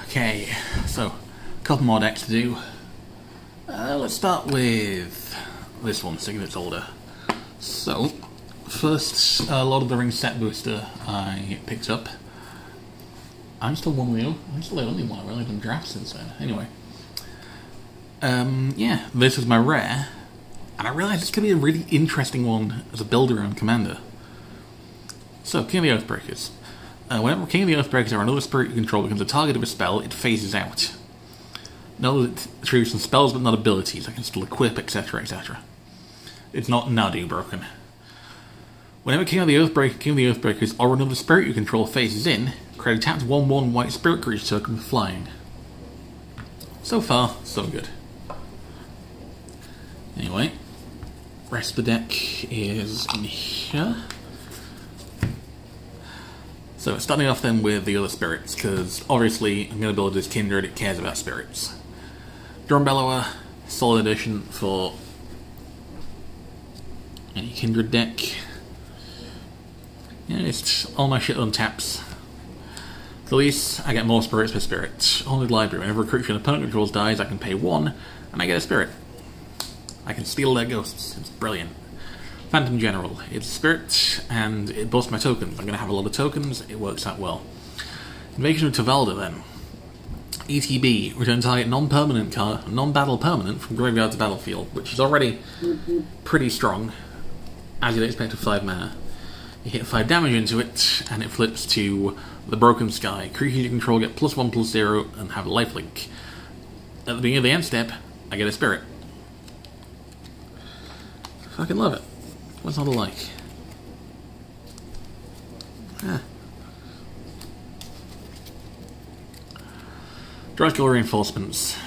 Okay, so a couple more decks to do. Let's start with this one, seeing it's older. So, first Lord of the Rings set booster I picked up. I'm still one wheel. I'm still the only one. I've really done drafts since then. Anyway. Yeah, this is my rare. And I realised this could be a really interesting one as a builder and commander. So, King of the Oathbreakers. Whenever King of the Oathbreakers or another spirit you control becomes a target of a spell, it phases out. Know that it attributes some spells but not abilities. I can still equip, etc., etc. It's not Nadu broken. Whenever King of the Oathbreakers or another spirit you control phases in, create a tapped 1/1 white spirit creature token with flying. So far, so good. Anyway, rest of the deck is in here. So starting off then with the other spirits, because obviously I'm going to build this Kindred, it cares about spirits. Drumbellower, solid addition for any Kindred deck. Yeah, it's all my shit on taps. Khalees, I get more spirits per spirit. Haunted Library, whenever a creature an opponent controls dies, I can pay 1, and I get a spirit. I can steal their ghosts, it's brilliant. Phantom General, it's a spirit, and it busts my tokens. I'm going to have a lot of tokens, it works out well. Invasion of Tavalda then. ETB, return target non-permanent card, non-battle permanent from graveyard to battlefield, which is already pretty strong, as you'd expect with 5 mana. You hit 5 damage into it, and it flips to the Broken Sky. Creatures you control get +1/+0 and have a lifelink. At the beginning of the end step, I get a spirit. Fucking love it. What's not to like? Dryskill Reinforcements.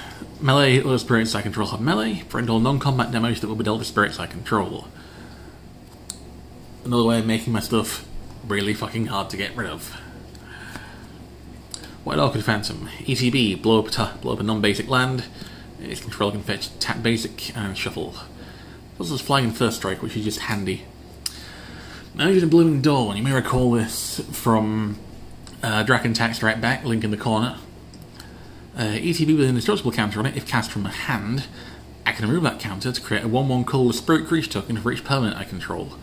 Melee other spirits I control have melee. Prevent all non-combat damage that will be dealt to spirits I control. Another way of making my stuff really fucking hard to get rid of. White Orchid Phantom. ETB, blow up a non-basic land. Its controller can fetch tap basic and shuffle. Also has flying in first strike, which is just handy. Now you're in a Blooming Dawn. You may recall this from Draken Tax Strike Back, link in the corner. ETB with an indestructible counter on it. If cast from a hand, I can remove that counter to create a 1/1 colourless spirit creature token for each permanent I control.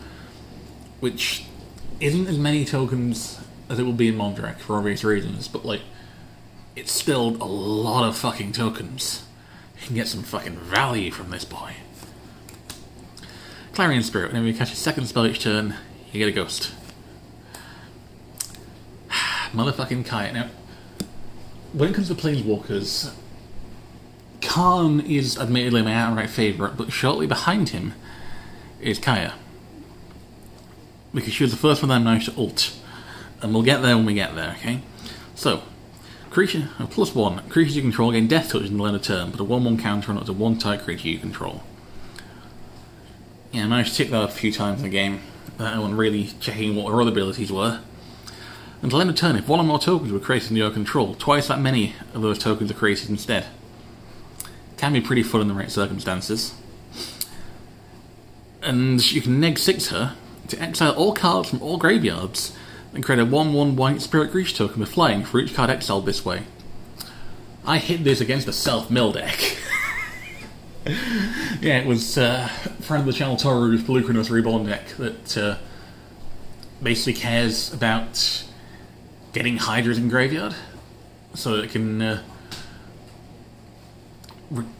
Which isn't as many tokens as it will be in Mondrak for obvious reasons, but like, it's still a lot of fucking tokens. You can get some fucking value from this boy. Clarion Spirit, whenever you catch a second spell each turn, you get a ghost. Motherfucking Kaya. Now, when it comes to Planeswalkers, Karn is admittedly my outright favourite, but shortly behind him is Kaya. Because she was the first one I managed to ult. And we'll get there when we get there, okay? So, creature, +1. Creatures you control gain death touch in the end of turn, put a 1/1 counter on up to 1 type creature you control. Yeah, I managed to tick that up a few times in the game, without anyone really checking what her other abilities were. Until end of turn, if 1 or more tokens were created under your control, twice that many of those tokens are created instead. Can be pretty fun in the right circumstances. And you can neg-6 her to exile all cards from all graveyards, and create a 1/1 white spirit creature token with flying for each card exiled this way. I hit this against a self-mill deck. Yeah, it was friend of the channel Toru's Pelucrinus Reborn deck that basically cares about getting Hydras in graveyard, so that it can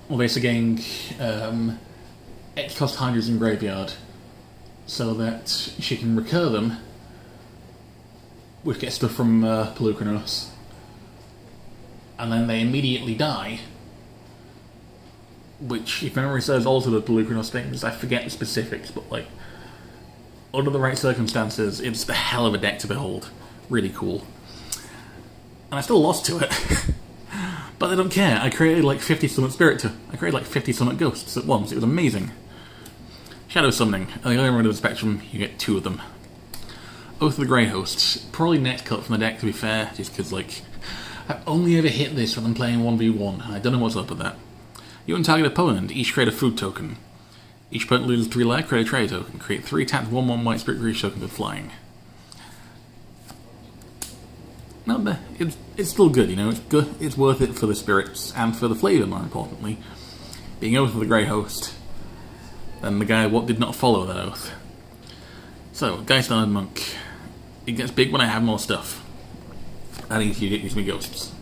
basically getting X-cost Hydras in graveyard, so that she can recur them, which gets stuff from Pelucrinus, and then they immediately die. Which, if memory serves, also the Pelucrinus things. I forget the specifics, but like, under the right circumstances, it's the hell of a deck to behold. Really cool. And I still lost to it. But I don't care. I created like 50 summon I created like 50 summon ghosts at once. It was amazing. Shadow Summoning. At the other end of the spectrum, you get 2 of them. Oath of the Grey Hosts. Probably next cut from the deck, to be fair, just because like, I've only ever hit this when I'm playing 1v1, and I don't know what's up with that. You and target opponent each create a food token. Each opponent loses 3 life, create a trade token. Create 3 tapped 1/1 white spirit creature tokens with flying. not bad. It's still good, you know. It's good. It's worth it for the spirits and for the flavour, more importantly. Being Oath of the Grey Host, than the guy what did not follow that oath. So, Geist-Honored Monk. It gets big when I have more stuff. That gives me ghosts.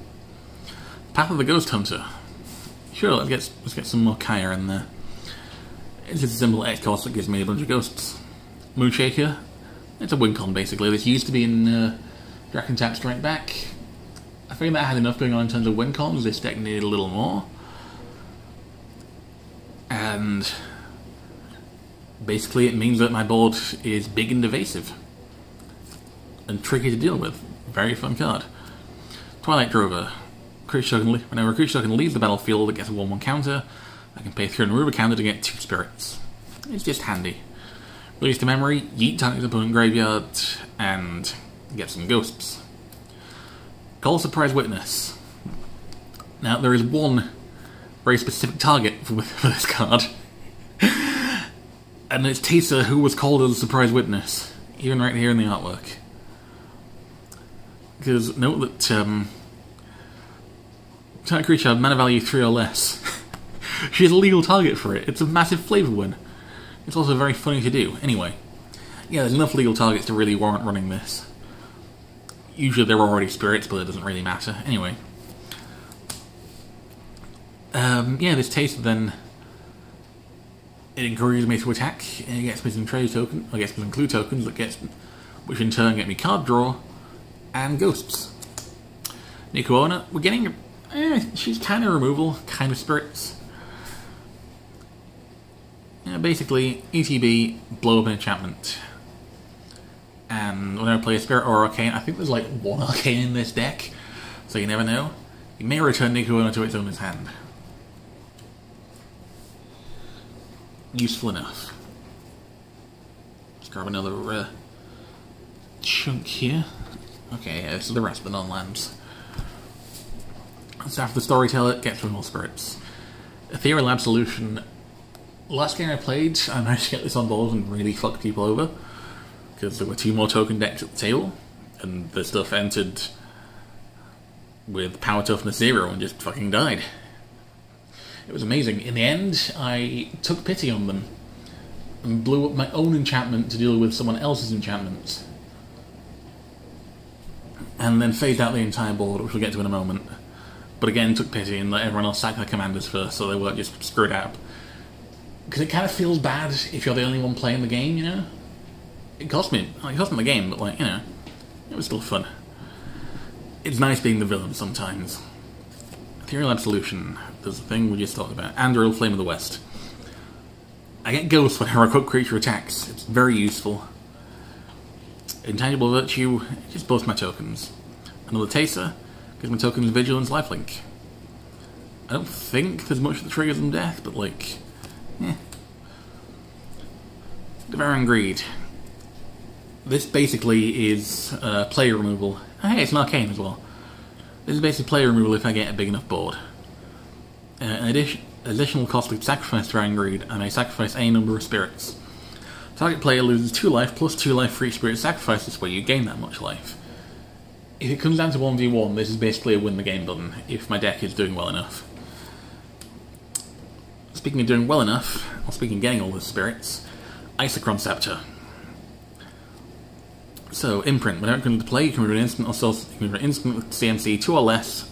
Path of the Ghost Hunter. Sure, let's get some more Kaya in there. It's just a simple X cost that gives me a bunch of ghosts. Moonshaker. It's a win con basically. This used to be in Dragon Tap Strike Back. I figured that I had enough going on in terms of win cons. This deck needed a little more. And basically it means that my board is big and evasive. And tricky to deal with. Very fun card. Twilight Drover. Whenever a creature token leaves the battlefield, it gets a 1/1 counter. I can pay 3 and remove a counter to get 2 spirits. It's just handy. Release to memory, yeet target's opponent graveyard, and get some ghosts. Call Surprise Witness. Now, there is one very specific target for this card. And it's Teysa, who was called as a Surprise Witness. Even right here in the artwork. Because note that, target creature mana value 3 or less. She has a legal target for it. It's a massive flavour win. It's also very funny to do. Anyway, yeah, there's enough legal targets to really warrant running this. Usually they're already spirits, but it doesn't really matter. Anyway. Yeah, this taste then... It encourages me to attack, and it gets me some trade tokens, I guess some clue tokens, which in turn get me card draw, and ghosts. Nikuona, we're getting... she's kind of removal, kind of spirits. Basically, ETB, blow up an enchantment. And whenever I play a spirit or arcane, I think there's like 1 arcane in this deck, so you never know. You may return Nikuona to its owner's hand. Useful enough. Let's grab another chunk here. Okay, yeah, this is the rest of the non-lands. So after the Storyteller, get some more spirits. Ethereal Absolution. Last game I played, I managed to get this on board and really fuck people over. Because there were 2 more token decks at the table, and the stuff entered with power toughness 0 and just fucking died. It was amazing. In the end, I took pity on them and blew up my own enchantment to deal with someone else's enchantments. And then phased out the entire board, which we'll get to in a moment. But again, took pity and let everyone else sack their commanders first, so they weren't just screwed out. Because it kind of feels bad if you're the only one playing the game, you know? It cost me the game, but like, you know, it was still fun. It's nice being the villain sometimes. Ethereal Absolution, there's the thing we just talked about. Anduril Flame of the West. I get ghosts whenever a creature attacks. It's very useful. Intangible Virtue, it just boosts my tokens. Another Teysa, gives my tokens Vigilance, Lifelink. I don't think there's much that triggers them death, but like, Devouring Greed. This basically is player removal. Oh, hey, it's an arcane as well. This is basically player removal if I get a big enough board. Additional cost of sacrifice Devouring Greed, and I sacrifice any number of spirits. Target player loses 2 life plus 2 life for each spirit sacrifice. This way you gain that much life. If it comes down to 1v1, this is basically a win the game button, if my deck is doing well enough. Speaking of doing well enough, or speaking of getting all the spirits, Isochron Scepter. So, Imprint. Whenever it comes into play, you can remove an instant with CMC 2 or less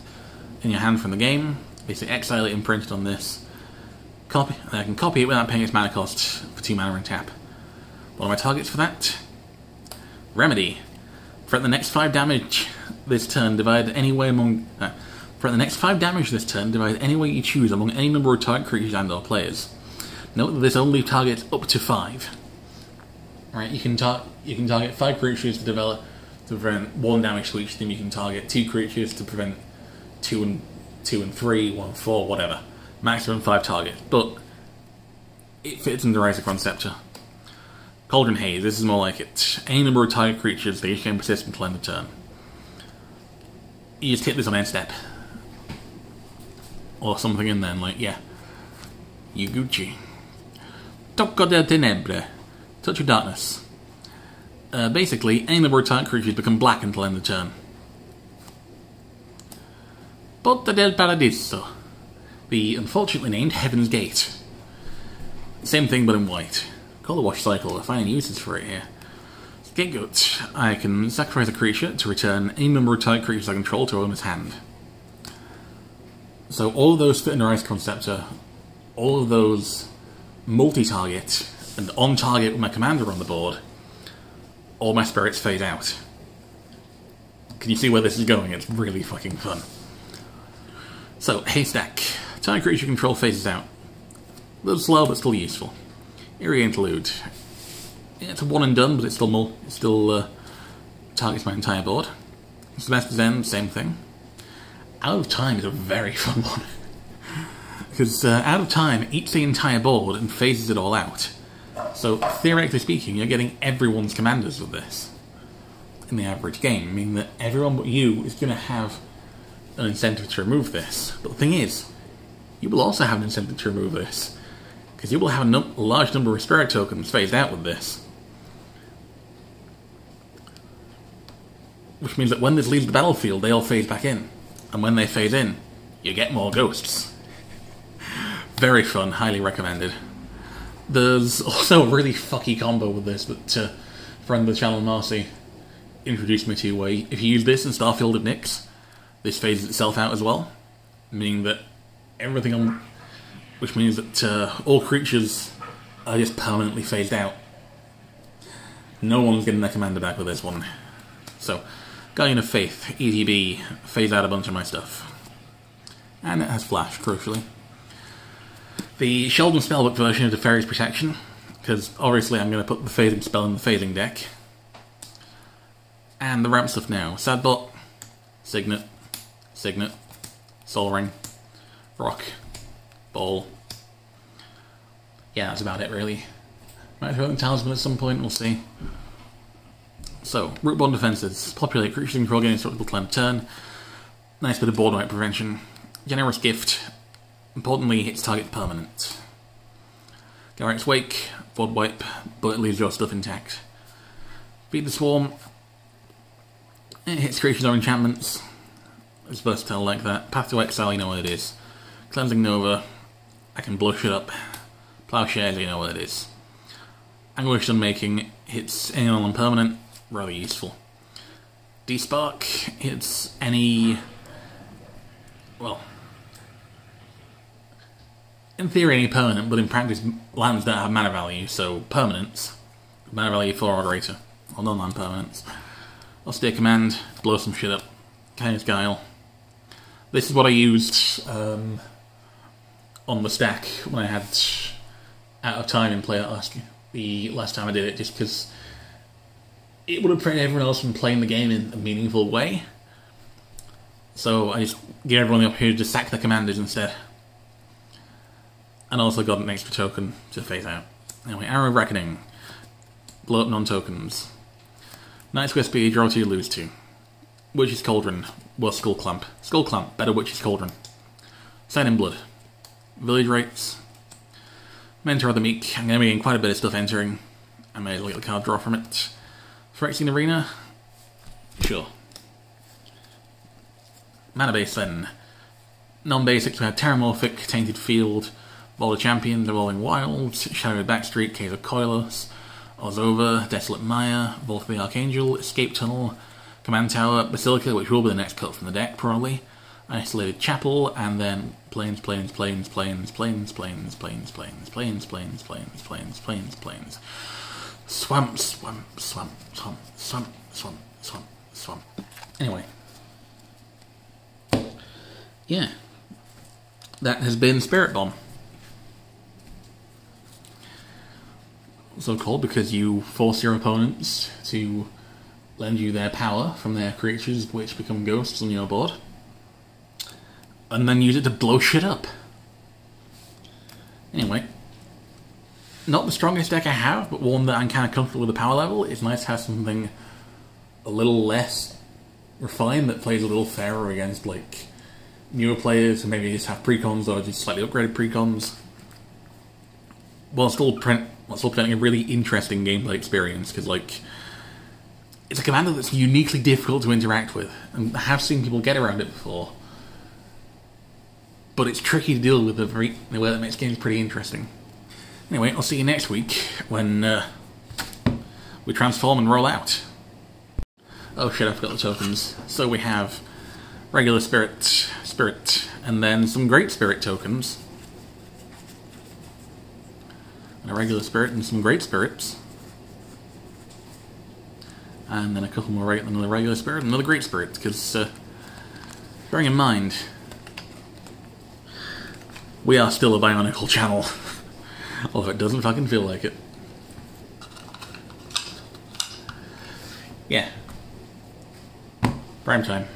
in your hand from the game. Basically, exile it imprinted on this. I can copy it without paying its mana cost for 2 mana and tap. What are my targets for that? Remedy. For the next 5 damage this turn, divide any way among... for the next 5 damage this turn, divide any way you choose among any number of target creatures and/or players. Note that this only targets up to 5. Right, you can target 5 creatures to prevent 1 damage to each of them. You can target 2 creatures to prevent 2 and 3, 1 and 4, whatever. Maximum 5 targets, but it fits into Isochron Scepter. Cauldron Haze, this is more like it. Any number of target creatures, they each gain persist until end of turn. You just hit this on end step. Or something in there, and like, yeah. You Gucci. Tocco del Tenebre. Touch of Darkness. Basically, any number of target creatures become black until end of turn. Porta del Paradiso, the unfortunately named Heaven's Gate. Same thing but in white. Color wash cycle, we're finding uses for it here. Scapegoat, I can sacrifice a creature to return any number of target creatures I control to owner's hand. So all of those fit under Ice Conceptor, all of those multi-target, and on-target with my commander on the board, all my spirits fade out. Can you see where this is going? It's really fucking fun. So, Haystack. Target creature control phases out. A little slow, but still useful. Eerie Interlude. Yeah, it's a one and done, but it still targets my entire board. Semester's End, same thing. Out of Time is a very fun one. Because Out of Time eats the entire board and phases it all out. So, theoretically speaking, you're getting everyone's commanders with this in the average game, meaning that everyone but you is going to have an incentive to remove this. But the thing is, you will also have an incentive to remove this, because you will have a large number of spirit tokens phased out with this. Which means that when this leaves the battlefield, they all phase back in. And when they phase in, you get more ghosts. Very fun, highly recommended. There's also a really fucky combo with this that friend of the channel, Marcy, introduced me to, where if you use this in Starfield of Nyx, this phases itself out as well, meaning that everything on... which means that all creatures are just permanently phased out. No one's getting their commander back with this one. So, Guardian of Faith, EDB, phase out a bunch of my stuff. And it has Flash, crucially. The Sheldon Spellbook version of Deferi's Protection, because obviously I'm going to put the phasing spell in the phasing deck. And the ramp stuff now. Sadbot, Signet, Sol Ring, Rock, Ball. Yeah, that's about it really. Might throw in Talisman at some point, we'll see. So, Root Bond defenses. Populate creatures control gain instructable climb turn. Nice bit of board wipe prevention. Generous Gift. Importantly, hits target permanent. Garrett's Wake, board wipe, but it leaves your stuff intact. Feed the Swarm. It hits creatures or enchantments. It's versatile like that. Path to Exile, you know what it is. Cleansing Nova. I can blow shit up. Plowshares, you know what it is. Anguish Unmaking hits anyone on permanent. Rather useful. Despark hits any... well... in theory any permanent, but in practice lands don't have mana value, so permanents. Mana value 4 or greater. Or non-land permanents. Austere Command, blow some shit up. Kai's Guile. This is what I used on the stack when I had Out of Time in play the last time I did it, just because it would have prevented everyone else from playing the game in a meaningful way. So I just gave everyone the opportunity to sack their commanders instead. And also got an extra token to phase out. Anyway, Arrow of Reckoning. Blow up non-tokens. Night Square Speed, draw 2, lose 2. Witch's Cauldron, worse Skull Clamp. Skull Clamp, better Witch's Cauldron. Sign in Blood. Village Rates. Mentor of the Meek. I'm going to be getting quite a bit of stuff entering. I may as well get the card draw from it. Phyrexian Arena. Sure. Mana base then. Non-basics, we have Terramorphic, Tainted Field, Boulder Champion, Devolving Wilds, Shadowed Backstreet, Cave of Koilos, Ozova, Desolate Maya, Vault of the Archangel, Escape Tunnel, Command Tower, Basilica, which will be the next cut from the deck probably, Isolated Chapel, and then Plains, Swamp. Anyway. Yeah. That has been Spirit Bomb. So called because you force your opponents to lend you their power from their creatures, which become ghosts on your board, and then use it to blow shit up. Anyway, not the strongest deck I have, but one that I'm kind of comfortable with the power level. It's nice to have something a little less refined that plays a little fairer against, like, newer players who maybe just have precons or just slightly upgraded precons, while still presenting a really interesting gameplay experience, because, like, it's a commander that's uniquely difficult to interact with, and I have seen people get around it before. but it's tricky to deal with in a way that makes games pretty interesting. Anyway, I'll see you next week when we transform and roll out. Oh shit, I forgot the tokens. So we have regular spirit, and then some great spirit tokens. And a regular spirit and some great spirits. And then a couple more another regular spirit and another great spirit, because bearing in mind, we are still a Bionicle channel. Although it doesn't fucking feel like it. Yeah. Prime time.